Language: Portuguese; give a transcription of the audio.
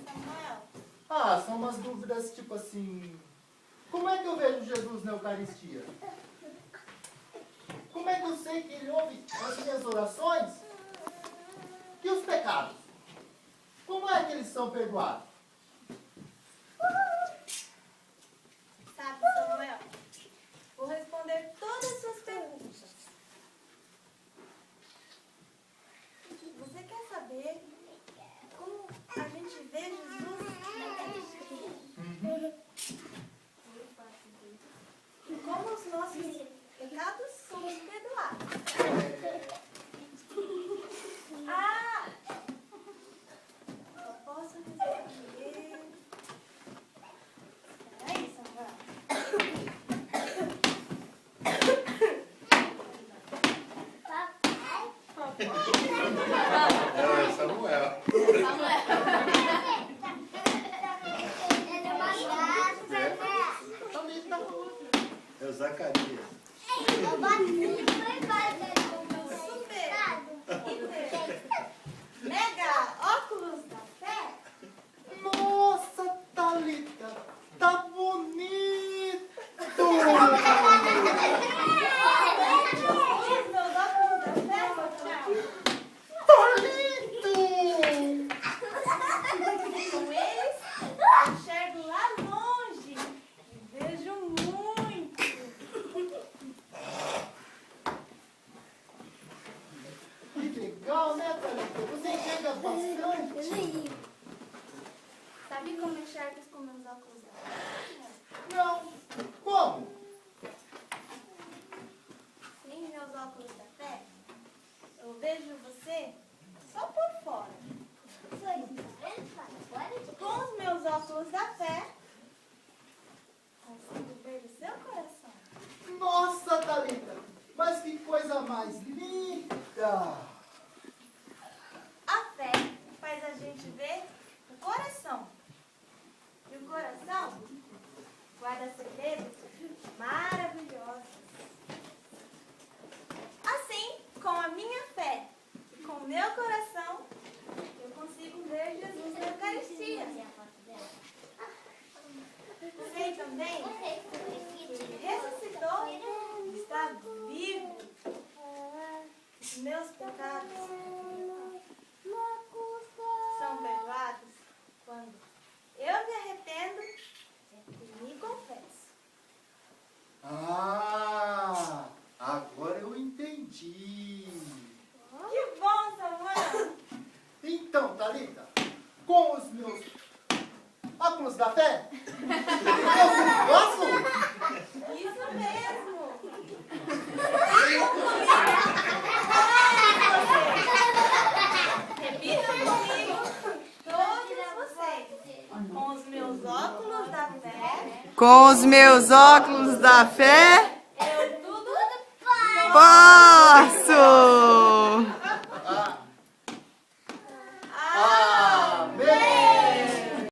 Samuel? Ah, são umas dúvidas tipo assim... Como é que eu vejo Jesus na Eucaristia? Como é que eu sei que ele ouve as minhas orações? E os pecados? Como é que eles são perdoados? Sabe, Samuel? Vou responder todas as suas perguntas. Você quer saber como a gente vê Jesus na Eucaristia? E como os nossos pecados são perdoados? Ah! Eu posso responder... Espera aí, Samuel. É Samuel. É o Zacarias. Super! Mega óculos da fé? Nossa, Thalita, tá bonito! Os meus óculos da fé, Samuel? Thalita! Com eles, eu enxergo lá longe e vejo muito. Que legal, né, Thalita? Você enxerga bastante. Sabe como enxergas com meus óculos da fé? Não. Como? Sem meus óculos da fé, eu vejo você só por fora. Com os meus óculos da fé, consigo ver o seu coração. Nossa, Thalita, mas que coisa mais linda! A fé faz a gente ver o coração. E o coração guarda segredos maravilhosos. Assim, com a minha fé e com o meu coração, eu consigo ver Jesus na Eucaristia. Sei também que ele ressuscitou e está vivo. Os meus pecados são perdoados quando eu me arrependo e me confesso. Ah, agora eu entendi. Que bom, Samuel! Então, Thalita, com os meus óculos da fé, eu posso? Isso mesmo! Repita comigo, todos vocês, com os meus óculos da fé, Com os meus óculos da fé, eu tudo posso!